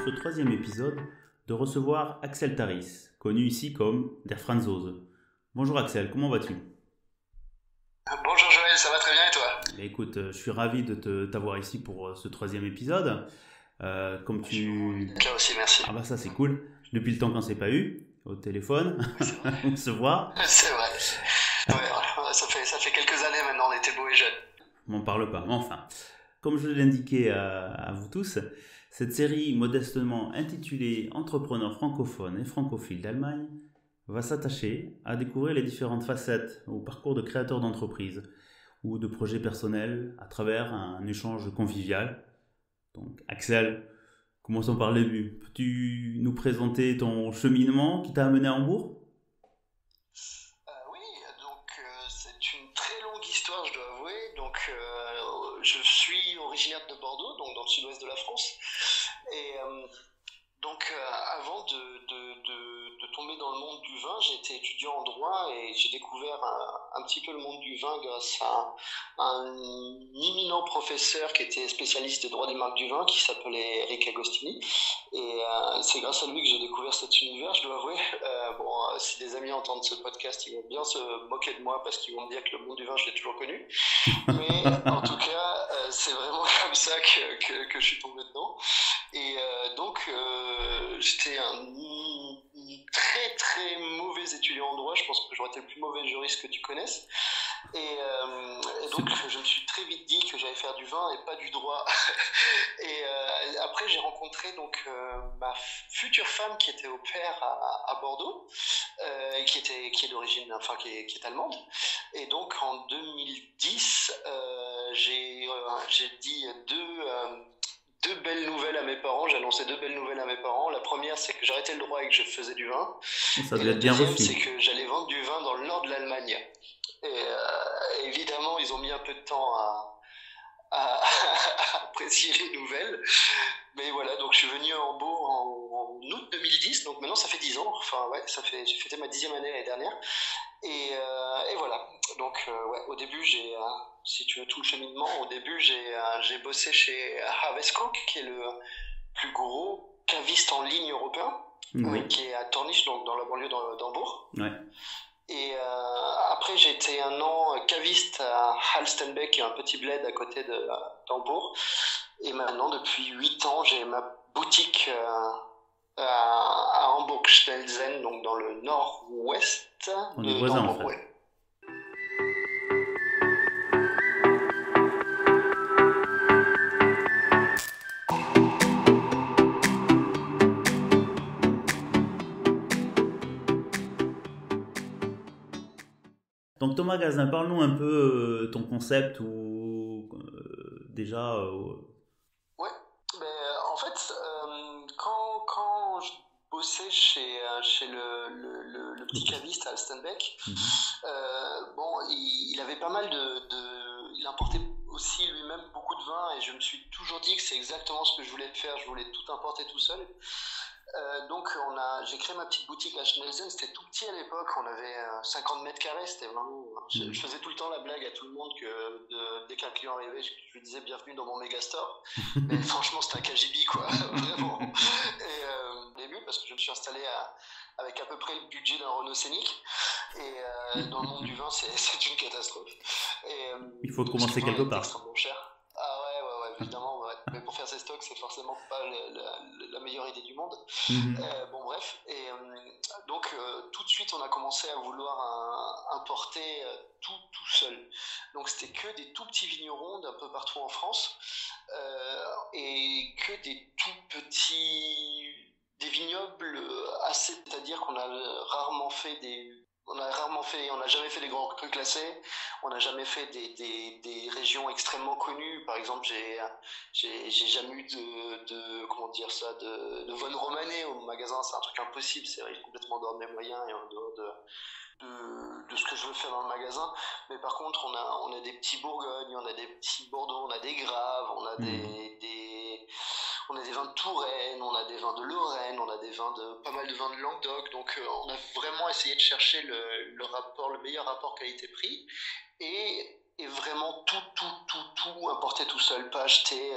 ce troisième épisode de recevoir Axel Taris, connu ici comme Der Franzose. Bonjour Axel, comment vas-tu? Bonjour Joël, ça va très bien et toi? Écoute, je suis ravi de t'avoir ici pour ce troisième épisode. Comme Je suis vraiment ravi tu... d'être là aussi, merci. Ah bah ça c'est cool. Depuis le temps qu'on ne s'est pas eu, au téléphone, Oui, c'est vrai. on se voit. C'est vrai. Ouais, ça fait quelques années maintenant, on était beaux et jeunes. M'en parle pas, mais enfin. Comme je l'ai indiqué à vous tous, cette série modestement intitulée Entrepreneurs francophones et francophiles d'Allemagne va s'attacher à découvrir les différentes facettes au parcours de créateurs d'entreprises ou de projets personnels à travers un échange convivial. Donc Axel, commençons par le début. Peux-tu nous présenter ton cheminement qui t'a amené à Hambourg? Oui, donc c'est une très longue histoire, je dois avouer. Donc je suis originaire de Bordeaux, donc dans le sud-ouest de la France. Et avant de tomber dans le monde du vin, j'ai été étudiant en droit et j'ai découvert un petit peu le monde du vin grâce à un imminent professeur qui était spécialiste des droits des marques du vin qui s'appelait Eric Agostini. Et c'est grâce à lui que j'ai découvert cet univers, je dois avouer. Si des amis entendent ce podcast, ils vont bien se moquer de moi parce qu'ils vont me dire que le monde du vin, je l'ai toujours connu. Mais en tout cas, c'est vraiment comme ça que je suis tombé dedans. Et j'étais un très très mauvais étudiant en droit. Je pense que j'aurais été le plus mauvais juriste que tu connaisses. Et donc, je me suis très vite dit que j'allais faire du vin et pas du droit. Et après, j'ai rencontré ma future femme qui était au pair à Bordeaux, et qui est d'origine, enfin qui est allemande. Et donc, en 2010, j'ai dit deux belles nouvelles à mes parents. J'ai annoncé deux belles nouvelles à mes parents. La première, c'est que j'arrêtais le droit et que je faisais du vin. Ça Et devait la être bien deuxième, reçu. c'est que j'allais vendre du vin dans le nord de l'Allemagne. Et évidemment, ils ont mis un peu de temps à apprécier les nouvelles. Mais voilà, donc je suis venu à Hambourg en août 2010. Donc maintenant, ça fait 10 ans. Enfin, ouais, j'ai fêté ma 10e année l'année dernière. Et voilà. Donc, au début, si tu veux tout le cheminement, au début, j'ai bossé chez Havesco, qui est le plus gros caviste en ligne européen, Ouais. qui est à Tornisch, donc dans la banlieue d'Hambourg. Ouais. Et après, j'ai été un an caviste à Halstenbeck, qui est un petit bled à côté d'Hambourg. Et maintenant, depuis 8 ans, j'ai ma boutique à Hamburg-Stelzen, donc dans le nord-ouest On est voisins en d'Hambourg. fait. Ouais. Donc ton magasin, parle-nous un peu ton concept ou déjà. Ouais, en fait, quand je bossais chez le petit caviste à Alstenbeck, il avait pas mal il importait aussi lui-même beaucoup de vin et je me suis toujours dit que c'est exactement ce que je voulais faire. Je voulais tout importer tout seul. J'ai créé ma petite boutique à Schnelzen. C'était tout petit à l'époque, on avait 50 mètres carrés. C'était vraiment, je faisais tout le temps la blague à tout le monde que dès qu'un client arrivait, je lui disais bienvenue dans mon méga store. Mais franchement, c'était un KGB, quoi, vraiment. Et au début, parce que je me suis installé avec à peu près le budget d'un Renault Scénic. Et dans le monde du vin, c'est une catastrophe. Il faut commencer quelque part. C'est extrêmement cher. Ah ouais, évidemment. Ouais. Mais pour faire ses stocks, c'est forcément pas la meilleure idée du monde. Bref. Et tout de suite, on a commencé à vouloir importer tout seul. Donc, c'était que des tout petits vignerons d'un peu partout en France et que des tout petits des vignobles c'est-à-dire qu'on a rarement fait on n'a jamais fait des grands crus classés, on n'a jamais fait des régions extrêmement connues. Par exemple, j'ai jamais eu de Von Romané au magasin, c'est un truc impossible, c'est complètement en dehors de mes moyens et en dehors de ce que je veux faire dans le magasin. Mais par contre, on a des petits Bourgognes, on a des petits Bordeaux, on a des Graves, on a on a des vins de Touraine, on a des vins de Lorraine, on a pas mal de vins de Languedoc. Donc on a vraiment essayé de chercher le meilleur rapport qualité-prix et vraiment tout importer tout seul, pas acheter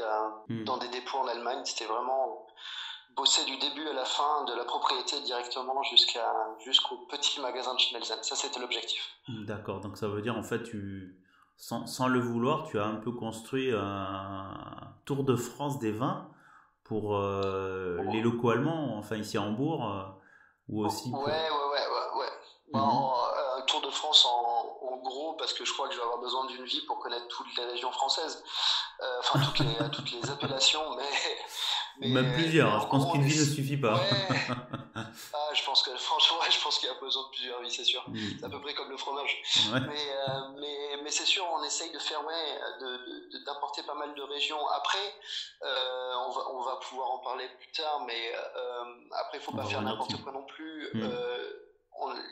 dans des dépôts en Allemagne. C'était vraiment bossé du début à la fin de la propriété directement jusqu'au petit magasin de Schnelsen. Ça, c'était l'objectif. D'accord, donc ça veut dire en fait, sans le vouloir, tu as un peu construit un tour de France des vins pour les locaux allemands, enfin ici à Hambourg, ou aussi pour... Ouais. Mhm. Un tour de France en gros, parce que je crois que je vais avoir besoin d'une vie pour connaître toutes les régions françaises. Enfin, toutes les appellations, Ou même mais plusieurs, hein. Je en pense gros, qu'une vie ne suffit pas. ouais. Ah, je pense que, franchement, ouais, je pense qu'il y a besoin de plusieurs vies, c'est sûr. C'est à Mm. peu près comme le fromage. Ouais. Mais c'est sûr, on essaye de faire, ouais, d'importer pas mal de régions. Après, on va pouvoir en parler plus tard, mais après, il faut On pas va faire revenir dessus. n'importe quoi non plus. Mm.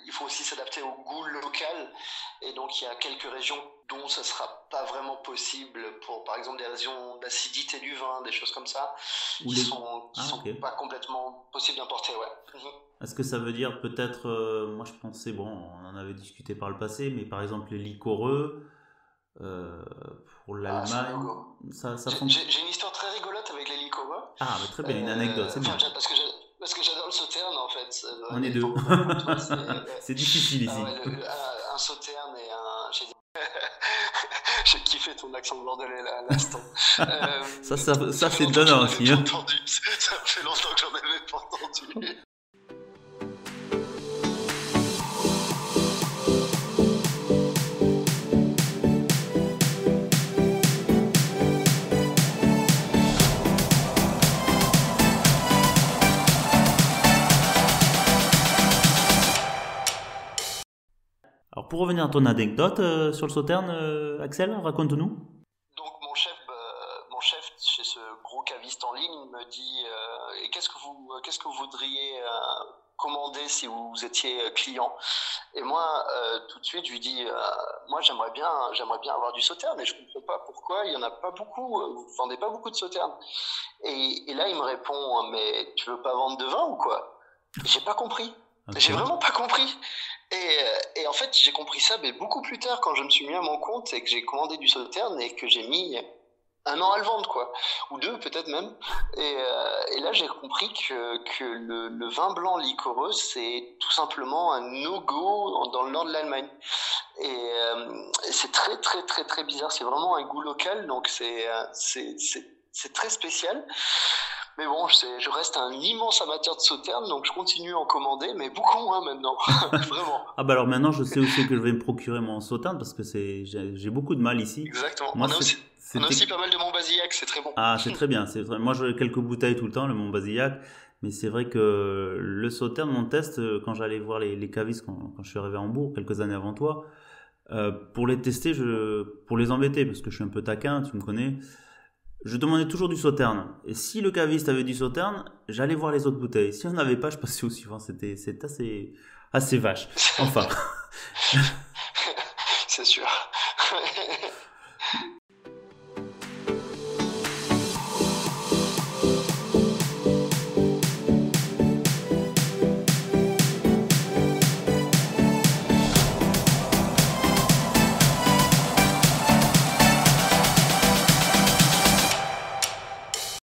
Il faut aussi s'adapter au goût local. Et donc, il y a quelques régions dont ça sera pas vraiment possible pour, par exemple, des régions d'acidité du vin, des choses comme ça, Ou les... qui Ah, sont ok. pas complètement possibles d'importer, ouais. Est-ce que ça veut dire peut-être, moi je pensais, bon, on en avait discuté par le passé, mais par exemple les liquoreux, euh, pour Ah, c'est un l'Allemagne, no-go. ça fonctionne. J'ai une histoire très rigolote avec les Likova. Ah, mais très bien, une anecdote, c'est Enfin, bien. parce que j'adore le sauterne en fait. On est Pour deux. le coup, tu vois, ouais. C'est difficile Ah ici. ouais, un sauterne et un. J'ai kiffé ton accent bordelais là, à l'instant. Ça Ça fait c'est longtemps que donnant j'en avais aussi, pas hein. entendu. Ça fait longtemps que j'en avais pas entendu. Alors pour revenir à ton anecdote sur le sauterne, Axel, raconte-nous. Donc mon chef chez ce gros caviste en ligne me dit et qu'est-ce que vous voudriez commander si vous étiez client? Et moi tout de suite je lui dis moi j'aimerais bien avoir du sauterne et je comprends pas pourquoi il y en a pas beaucoup, vous vendez pas beaucoup de sauterne. Et là il me répond mais tu veux pas vendre de vin ou quoi? J'ai pas compris. Ok. J'ai vraiment pas compris. Et en fait, j'ai compris ça mais beaucoup plus tard quand je me suis mis à mon compte et que j'ai commandé du sauterne et que j'ai mis un an à le vendre, quoi. Ou deux, peut-être même. Et là, j'ai compris que le vin blanc liquoreux, c'est tout simplement un no-go dans le nord de l'Allemagne. Et c'est très, très, très, très bizarre. C'est vraiment un goût local, donc c'est très spécial. Mais bon, je reste un immense amateur de sauterne, donc je continue à en commander, mais beaucoup moins maintenant. Vraiment. Ah bah alors maintenant je sais aussi que je vais me procurer mon sauterne parce que j'ai beaucoup de mal ici. Exactement. Moi On a c'était aussi pas mal de Montbazillac, c'est très bon. ah c'est très bien. Moi j'ai quelques bouteilles tout le temps, le Mont Basillac, mais c'est vrai que le sauterne, mon test quand j'allais voir les cavistes quand je suis arrivé à Hambourg quelques années avant toi, pour les tester, pour les embêter parce que je suis un peu taquin, tu me connais. Je demandais toujours du sauterne. Et si le caviste avait du sauterne, j'allais voir les autres bouteilles. Si on n'avait pas, je passais au suivant. C'est assez vache. Enfin. C'est sûr.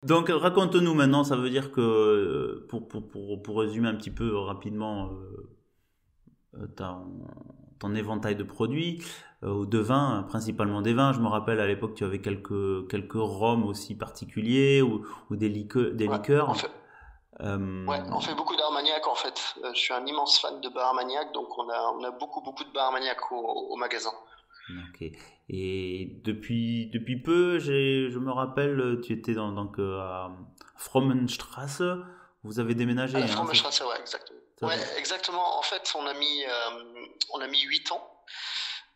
Donc raconte-nous maintenant, ça veut dire que, pour résumer un petit peu rapidement ton, ton éventail de produits, ou de vins, principalement des vins, je me rappelle à l'époque tu avais quelques rhums aussi particuliers, ou des Ouais, liqueurs. on fait, ouais, on fait beaucoup d'Armagnac en fait. Je suis un immense fan de bar Armagnac, donc on a beaucoup de bar Armagnac au magasin. Ok. Et depuis peu, je me rappelle, tu étais donc à Frommenstrasse. Vous avez À déménagé, la hein, Fromage ouais, exactement. ça, Ouais, exactement. En fait, on a mis 8 ans,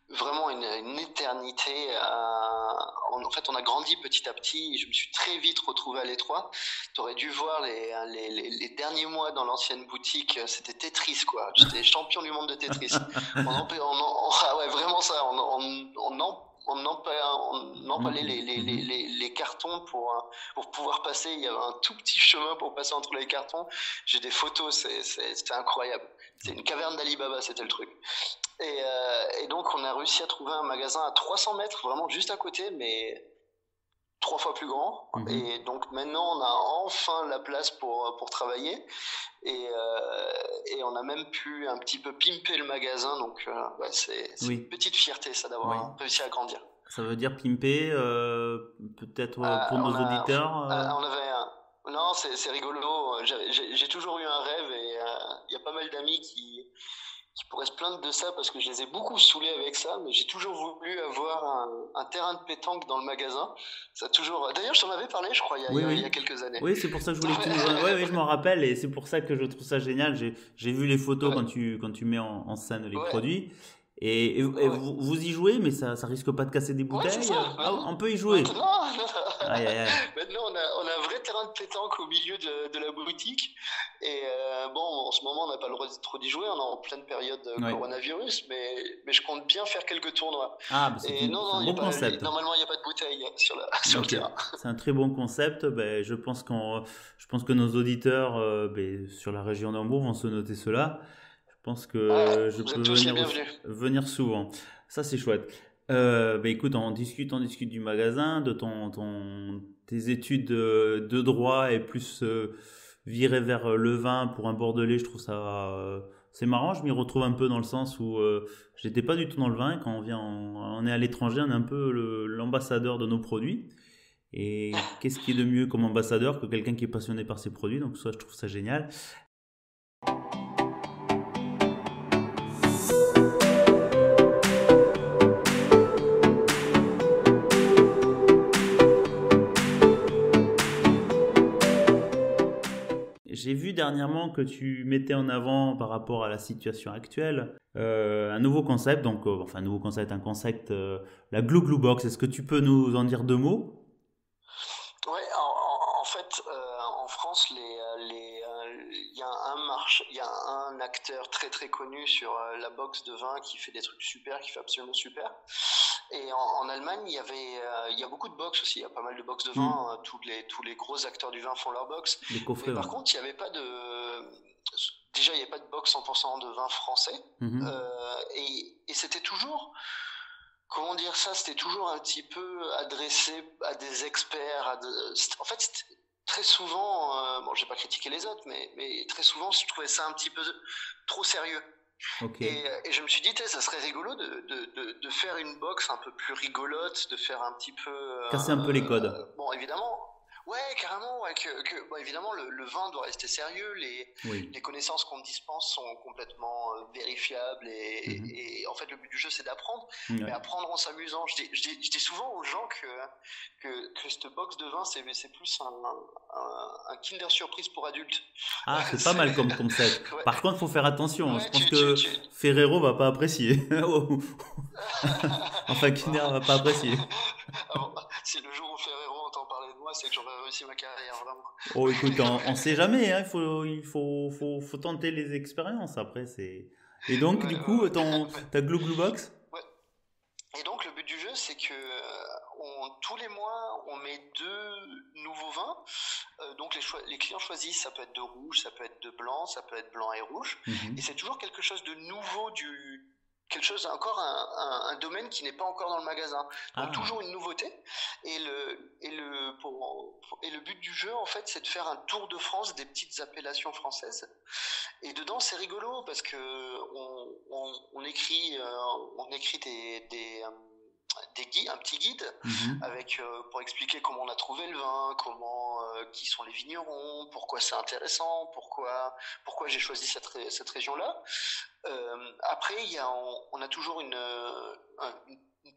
vraiment une éternité. En fait, on a grandi petit à petit. Et je me suis très vite retrouvé à l'étroit. Tu aurais dû voir les derniers mois dans l'ancienne boutique. C'était Tetris, quoi. J'étais champion du monde de Tetris. Ah ouais, vraiment ça. On empalait Ok. Mhm. les cartons pour pouvoir passer. Il y avait un tout petit chemin pour passer entre les cartons. J'ai des photos, c'était incroyable. C'est une caverne d'Ali Baba, c'était le truc. Et donc, on a réussi à trouver un magasin à 300 mètres, vraiment juste à côté, mais 3 fois plus grand. Et donc maintenant, on a enfin la place pour travailler. Et on a même pu un petit peu pimper le magasin. Donc, c'est une petite fierté, ça, d'avoir réussi à grandir. Ça veut dire pimper, peut-être pour nos auditeurs on avait Non, c'est rigolo. J'ai toujours eu un rêve et il y a pas mal d'amis qui pourraient se plaindre de ça parce que je les ai beaucoup saoulés avec ça, mais j'ai toujours voulu avoir un terrain de pétanque dans le magasin. Ça a toujours... D'ailleurs, je t'en avais parlé, je crois, il y a quelques années. Oui, c'est pour ça que je voulais que tu nous... Oui, je m'en rappelle, et c'est pour ça que je trouve ça génial. J'ai vu les photos quand tu mets en scène les produits. Et vous y jouez, mais ça risque pas de casser des bouteilles. On peut y jouer. Maintenant, on a un vrai terrain de pétanque au milieu de la boutique. Et en ce moment, on n'a pas le droit trop d'y jouer. On est en pleine période coronavirus, mais je compte bien faire quelques tournois. C'est un bon concept. Normalement, il n'y a pas de bouteille sur le terrain. C'est un très bon concept. Je pense que nos auditeurs sur la région d'Hambourg vont se noter cela. Je pense que je peux venir souvent. Ça, c'est chouette. Écoute, on discute du magasin, de tes études de droit et plus virer vers le vin pour un Bordelais. Je trouve ça c'est marrant. Je m'y retrouve un peu dans le sens où j'étais pas du tout dans le vin. Quand on est à l'étranger, on est un peu l'ambassadeur de nos produits. Et qu'est-ce qui est de mieux comme ambassadeur que quelqu'un qui est passionné par ses produits? Donc ça, je trouve ça génial. J'ai vu dernièrement que tu mettais en avant par rapport à la situation actuelle un nouveau concept, un concept, la Glou Glou Box. Est-ce que tu peux nous en dire 2 mots? Ouais, en fait, en France, il y a un acteur très très connu sur la box de vin qui fait des trucs super, qui fait absolument super. Et en Allemagne, il y a beaucoup de box aussi. Il y a pas mal de box de vin. Tous les gros acteurs du vin font leur box. Mais par contre, il n'y avait pas de... Déjà, il n'y avait pas de box 100% de vin français. Et c'était toujours... Comment dire ça? C'était toujours un petit peu adressé à des experts. En fait, c'était très souvent... j'ai pas critiqué les autres, mais très souvent, je trouvais ça un petit peu trop sérieux. Okay. Et je me suis dit, ça serait rigolo de faire une box un peu plus rigolote, de faire un petit peu... casser un peu les codes. Évidemment, carrément, évidemment, le vin doit rester sérieux, les connaissances qu'on dispense sont complètement vérifiables, et en fait, le but du jeu, c'est d'apprendre, mais apprendre en s'amusant. Je dis souvent aux gens que cette box de vin, c'est plus un Kinder Surprise pour adultes. C'est pas mal comme concept. Par contre, il faut faire attention. Je pense que Ferrero va pas apprécier. Enfin, Kinder va pas apprécier. Si le jour où Ferrero entend parler de moi, c'est que j'aurais réussi ma carrière, vraiment. Oh, écoute, on sait jamais. Hein. Il faut tenter les expériences. Après, c'est... Et donc, du coup, ta Glou Glou Box? Et donc, le but du jeu, c'est que tous les mois, on met 2 nouveaux vins. Donc, les clients choisissent, ça peut être de rouge, ça peut être de blanc, ça peut être blanc et rouge. Et c'est toujours quelque chose de nouveau, quelque chose, encore un domaine qui n'est pas encore dans le magasin. Donc, toujours une nouveauté. Et le but du jeu, en fait, c'est de faire un tour de France des petites appellations françaises. Et dedans, c'est rigolo parce que on écrit un petit guide avec pour expliquer comment on a trouvé le vin, qui sont les vignerons, pourquoi c'est intéressant, pourquoi j'ai choisi cette région-là. Après, on a toujours une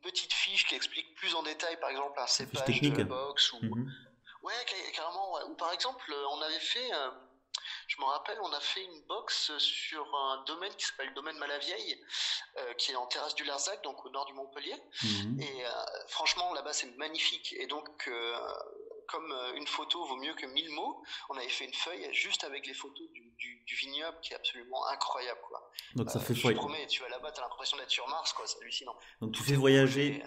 petite fiche qui explique plus en détail, par exemple, un cépage de la box carrément. Ouais. Ou par exemple, on avait fait... je me rappelle, on a fait une box sur un domaine qui s'appelle le domaine Malavieille, qui est en terrasse du Larzac, donc au nord du Montpellier. Et franchement, là-bas, c'est magnifique. Et donc, comme une photo vaut mieux que 1000 mots, on avait fait une feuille juste avec les photos du vignoble qui est absolument incroyable, quoi. Donc ça fait je te promets, tu vas là-bas, t'as l'impression d'être sur Mars, quoi. C'est hallucinant. Donc tu fais voyager.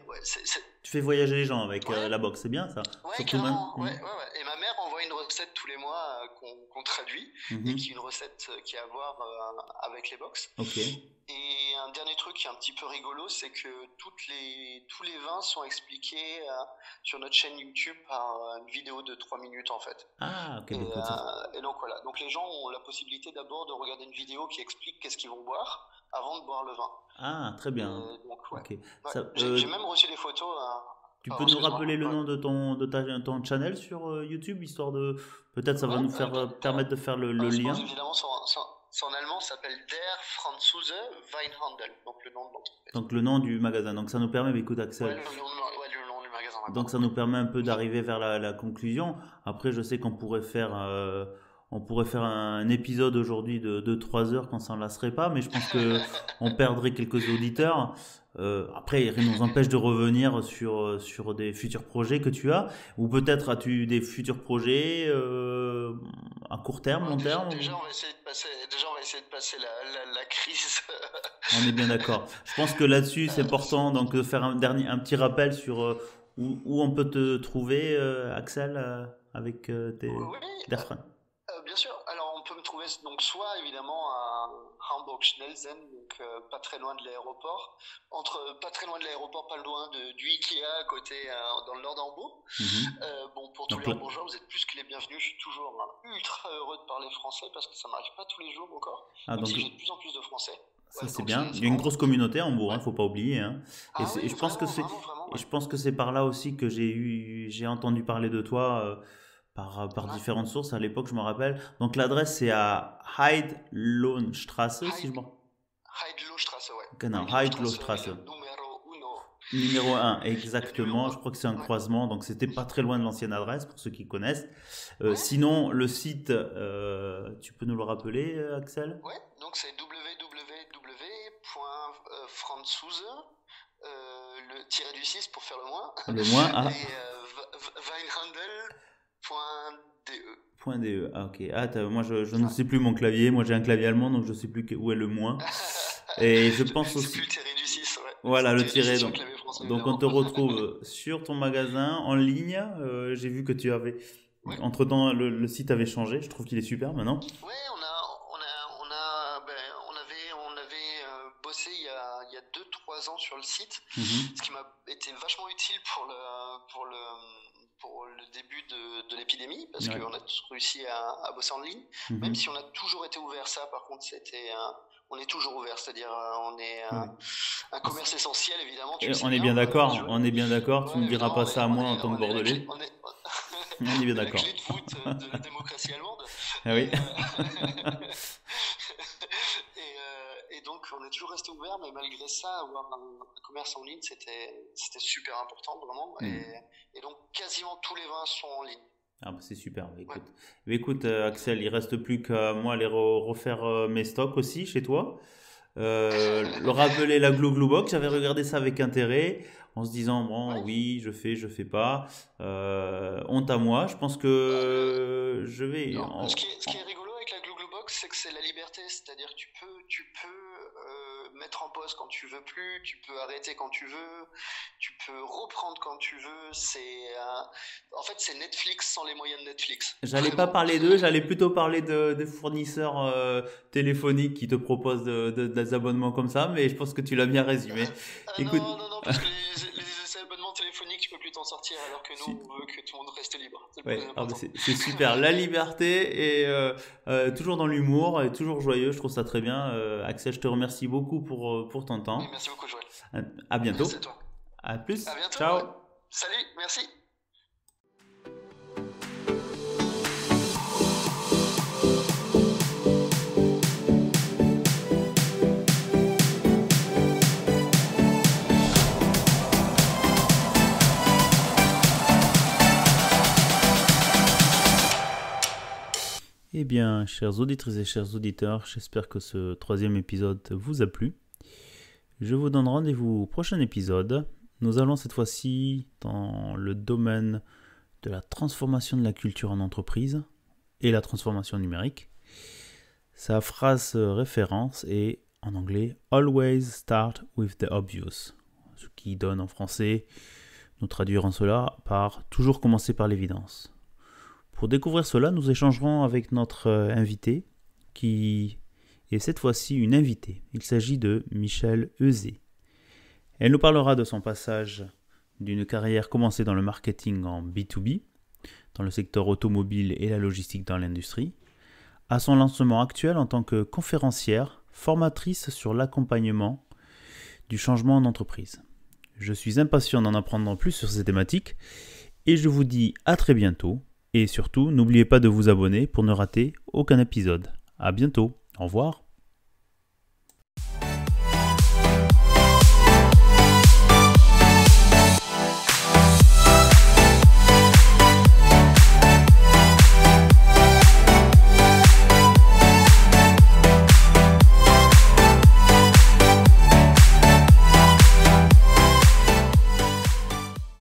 Tu fais voyager les gens avec la box, c'est bien ça. Ouais, carrément. Et ma mère envoie une recette tous les mois qu'on traduit et qui est une recette qui a à voir avec les box. Ok. Et un dernier truc qui est un petit peu rigolo, c'est que tous les vins sont expliqués sur notre chaîne YouTube par une vidéo de 3 minutes en fait. Ah, ok, Et donc voilà, donc les gens ont la possibilité d'abord de regarder une vidéo qui explique qu'est-ce qu'ils vont boire avant de boire le vin. Ah, très bien. Donc ouais. Ok. Ouais. Ça, J'ai même reçu des photos. tu peux Pardon, nous excuse-moi. rappeler le Ouais. nom de ton channel sur YouTube, histoire de... Peut-être ça va Ouais, nous faire permettre de faire le je pense lien. évidemment son allemand s'appelle Der Franzose Weinhandel, donc le nom de l'entreprise. Donc le nom du magasin. Donc ça nous permet, mais écoute Ouais, Axel, le nom du magasin. donc ça nous permet un peu d'arriver vers la conclusion. Après, je sais qu'on pourrait faire un épisode aujourd'hui de 3 heures quand ça ne lasserait pas, mais je pense que on perdrait quelques auditeurs. Après, rien ne nous empêche de revenir sur des futurs projets que tu as, ou peut-être as-tu des futurs projets à court terme, long terme. Déjà, on va essayer de passer la crise. On est bien d'accord. Je pense que là-dessus, c'est important donc de faire un petit rappel sur où on peut te trouver, Axel, avec tes Oui, Derfran. bien sûr. Alors, on peut me trouver donc soit évidemment à Hamburg-Schnellsen, donc pas très loin de l'aéroport, pas très loin de l'aéroport, pas loin du Ikea à côté, dans le nord d'Hambourg. Bon, pour tous Donc les là- Hambourgeois, vous êtes plus que les bienvenus. Je suis toujours ultra heureux de parler français parce que ça m'arrive pas tous les jours encore. Ah, Même donc si j'ai de plus en plus de Français. ça Ouais, c'est donc bien. c'est Il y a une vraiment grosse cool. communauté à Hambourg, Ouais. faut pas oublier, hein. Et, Ah c'est- oui, et je pense que vraiment, c'est vraiment, et ouais. je pense que c'est par là aussi que j'ai entendu parler de toi par Ouais. différentes sources. À l'époque, je me rappelle. Donc l'adresse c'est à Heidlohnstraße, si je me Heidlostrasse, ouais. Non, Heidlostrasse, Heidlohnstraße. numéro uno. Numéro 1, Le exactement. numéro Je 1. crois que c'est un Ouais. croisement, donc c'était pas très loin de l'ancienne adresse pour ceux qui connaissent. Ouais. Sinon, le site, tu peux nous le rappeler, Axel? Ouais, donc c'est www.franzose, le tiré du 6 pour faire le moins, Le moins à et weinhandel.de. .de. Ah, ok. Ah, moi, je ne sais plus mon clavier. Moi, j'ai un clavier allemand, donc je sais plus où est le moins. Et je pense C'est aussi. plus le tiré du 6, ouais. Voilà, le Tiré du tiré. 6 sur le Donc, clavier français, donc on te évidemment. retrouve sur ton magasin en ligne. J'ai vu que tu avais. Ouais. Entre-temps, le site avait changé. Je trouve qu'il est super maintenant. Ouais, on avait bossé il y a 2-3 ans sur le site, ce qui m'a été vachement utile pour le début de l'épidémie, parce Ouais. qu'on a tous réussi à bosser en ligne, même si on a toujours été ouvert. Ça, par contre, on est toujours ouvert, c'est-à-dire on est Ouais. un commerce essentiel, évidemment. Tu Et le sais on est bien, bien d'accord. Joël. On est bien d'accord. Tu Ouais, me diras évidemment, pas ça à moi en tant que on est la Bordelais. clé, On est bien on est la d'accord. clé de voûte de la démocratie allemande. Ah oui. Et donc, on est toujours resté ouvert, mais malgré ça, avoir un commerce en ligne, c'était super important, vraiment. Et donc, quasiment tous les vins sont en ligne. Ah bah c'est super. Écoute, Ouais. écoute Axel, il reste plus qu'à moi aller refaire mes stocks aussi chez toi. Le rappeler la Glou Glou Box. J'avais regardé ça avec intérêt en se disant bon Ouais. oui je fais pas. Honte à moi. Je pense que je vais. Non, ce qui est rigolo avec la Glou Glou Box, c'est que c'est la liberté, c'est-à-dire que tu peux mettre en pause quand tu veux plus, tu peux arrêter quand tu veux, tu peux reprendre quand tu veux. En fait, c'est Netflix sans les moyens de Netflix. J'allais pas Vraiment. parler d'eux, j'allais plutôt parler de fournisseurs téléphoniques qui te proposent des abonnements comme ça, mais je pense que tu l'as bien résumé. Écoute, Non, parce que les abonnements téléphoniques, tu peux plus t'en sortir, alors que nous, Si. on veut que tout le monde reste libre. C'est le ouais, plus ah bah important. c'est super. La liberté et toujours dans l'humour et toujours joyeux, je trouve ça très bien. Axel, je te remercie beaucoup pour ton Et temps. merci beaucoup, Joël. À bientôt. Merci à toi. À plus. À bientôt. Ciao. Ouais. Salut, merci. Eh bien, chères auditrices et chers auditeurs, j'espère que ce 3e épisode vous a plu. Je vous donne rendez-vous au prochain épisode. Nous allons cette fois-ci dans le domaine de la transformation de la culture en entreprise et la transformation numérique. Sa phrase référence est en anglais « Always start with the obvious », ce qui donne en français, nous traduirons cela par « toujours commencer par l'évidence ». Pour découvrir cela, nous échangerons avec notre invité qui et cette fois-ci une invitée. Il s'agit de Michèle Euzet. Elle nous parlera de son passage d'une carrière commencée dans le marketing en B2B, dans le secteur automobile et la logistique dans l'industrie, à son lancement actuel en tant que conférencière, formatrice sur l'accompagnement du changement en entreprise. Je suis impatient d'en apprendre plus sur ces thématiques et je vous dis à très bientôt et surtout n'oubliez pas de vous abonner pour ne rater aucun épisode. À bientôt, au revoir.